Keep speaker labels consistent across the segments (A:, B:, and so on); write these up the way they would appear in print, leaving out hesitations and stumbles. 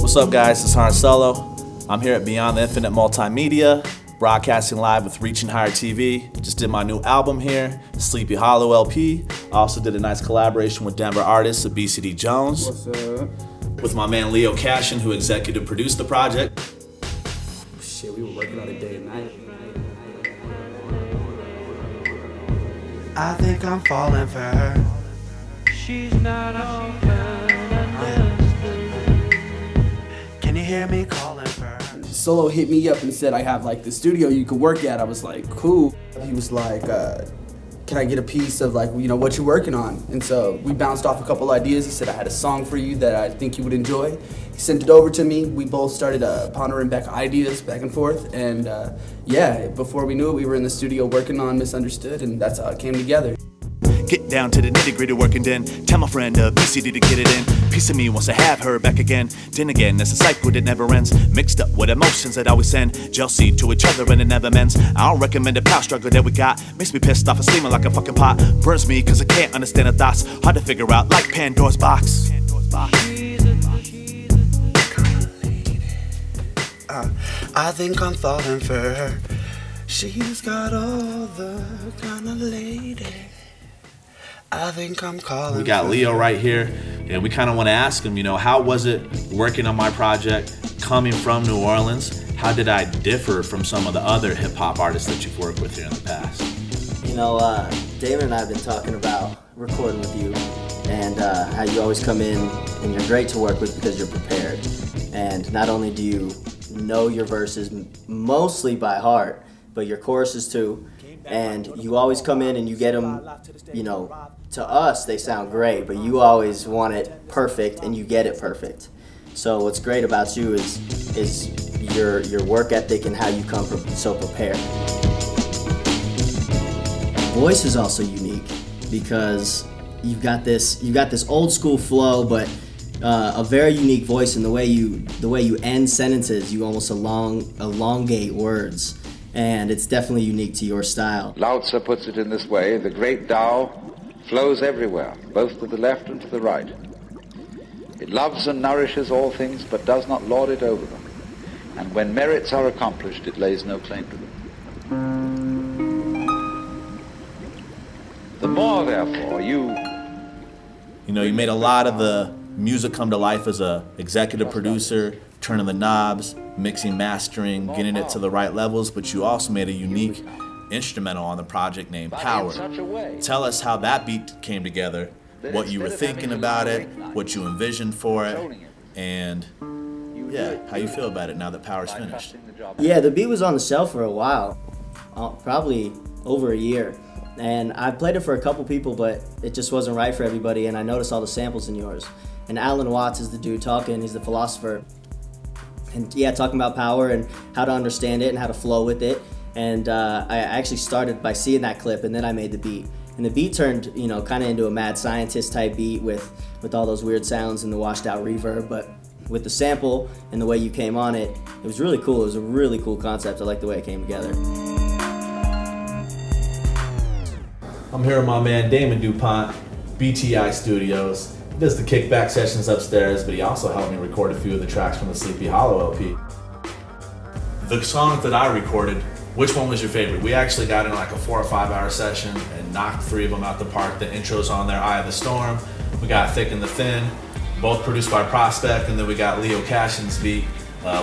A: What's up, guys? It's Harn SOLO. I'm here at Beyond the Infinite Multimedia, broadcasting live with Reaching Higher TV. Just did my new album here, the Sleepy Hollow LP. I also did a nice collaboration with Denver artist Abeasity Jones.
B: What's up?
A: With my man Cashin, who executive produced the project.
B: Shit, we were working on it day and night.
C: I think I'm falling for her. She's not open and can you hear me calling for her?
B: Solo hit me up and said, I have like the studio you could work at. I was like, cool. He was like, can I get a piece of like, you know, what you're working on? And so we bounced off a couple ideas. He said, I had a song for you that I think you would enjoy. He sent it over to me. We both started pondering back ideas back and forth. And yeah, before we knew it, we were in the studio working on Misunderstood, and that's how it came together.
D: Get down to the nitty-gritty working then. Tell my friend Abeasity to get it in. Piece of me wants to have her back again. Then again, it's a cycle that never ends. Mixed up with emotions that always send jealousy to each other and it never mends. I don't recommend the power struggle that we got. Makes me pissed off and steaming like a fucking pot. Burns me cause I can't understand the thoughts. Hard to figure out like Pandora's box.
C: I think I'm falling for her. She's got all the kind of lady. I think I'm calling.
A: We got Leo right here, and we kind of want to ask him, you know, how was it working on my project, coming from New Orleans? How did I differ from some of the other hip-hop artists that you've worked with here in the past?
E: You know, Damon and I have been talking about recording with you and how you always come in and you're great to work with because you're prepared. And not only do you know your verses mostly by heart, but your choruses too. And you always come in and you get them, you know, to us they sound great, but you always want it perfect and you get it perfect. So what's great about you is your work ethic and how you come so prepared. Voice is also unique because you've got this old school flow, but a very unique voice in the way you end sentences. You almost elongate words. And it's definitely unique to your style.
F: Lao Tzu puts it in this way: the great Tao flows everywhere, both to the left and to the right. It loves and nourishes all things, but does not lord it over them. And when merits are accomplished, it lays no claim to them. The more, therefore, you
A: know, you made a lot of the music come to life as a executive producer, turning the knobs, mixing, mastering, getting it to the right levels, but you also made a unique instrumental on the project named Power. Tell us how that beat came together, what you were thinking about it, what you envisioned for it, and yeah, how you feel about it now that Power's finished.
E: Yeah, the beat was on the shelf for a while, probably over a year. And I played it for a couple people, but it just wasn't right for everybody, and I noticed all the samples in yours. And Alan Watts is the dude talking, he's the philosopher. And yeah, talking about power and how to understand it and how to flow with it. And I actually started by seeing that clip, and then I made the beat. And the beat turned, you know, kind of into a mad scientist type beat with all those weird sounds and the washed out reverb. But with the sample and the way you came on it, it was really cool. It was a really cool concept. I like the way it came together.
A: I'm here with my man Damon DuPont, BTI Studios. He does the kickback sessions upstairs, but he also helped me record a few of the tracks from the Sleepy Hollow LP. The songs that I recorded, which one was your favorite? We actually got in like a 4 or 5 hour session and knocked 3 of them out the park. The intro's on there, Eye of the Storm. We got Thick and the Thin, both produced by Prospect, and then we got Leo Cashin's beat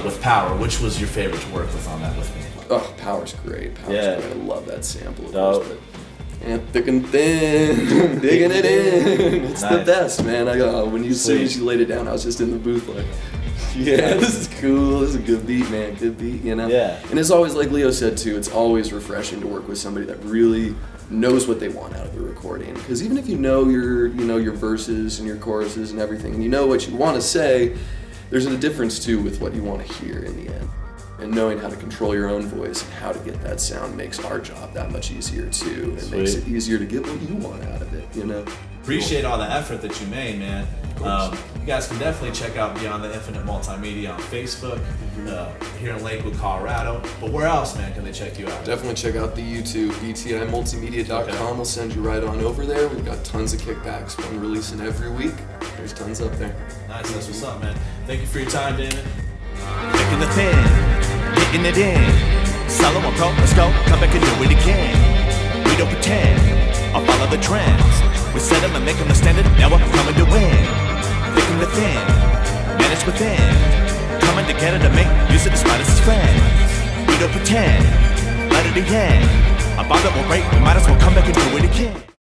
A: with Power. Which was your favorite to work with on that with me?
G: Oh, Power's great. Power's great. I love that sample.
A: Dope.
G: And Thick and Thin, digging it in. It's the best, man. When you as soon as you laid it down, I was just in the booth like, yeah, this is cool. This is a good beat, man. Good beat, you know?
A: Yeah.
G: And it's always, like Leo said too, it's always refreshing to work with somebody that really knows what they want out of the recording. Because even if you know your verses and your choruses and everything, and you know what you want to say, there's a difference too with what you want to hear in the end. And knowing how to control your own voice and how to get that sound makes our job that much easier too. It makes it easier to get what you want out of it, you know?
A: Appreciate all the effort that you made, man. You guys can definitely check out Beyond the Infinite Multimedia on Facebook, here in Lakewood, Colorado. But where else, man, can they check you out?
G: Definitely check out the YouTube, btimultimedia.com.
A: Okay.
G: Will send you right on over there. We've got tons of kickbacks. We're releasing every week. There's tons up there.
A: Nice, that's what's up, man. Thank you for your time, Damon.
D: Making the thing, getting it in. Solo or pro, let's go, come back and do it again. We don't pretend, I'll follow the trends. We set them and make them the standard, now we're coming to win. Making the thing, manage within. Coming together to make use of the smartest friends. We don't pretend, light at the end. A bond that will break, we might as well come back and do it again.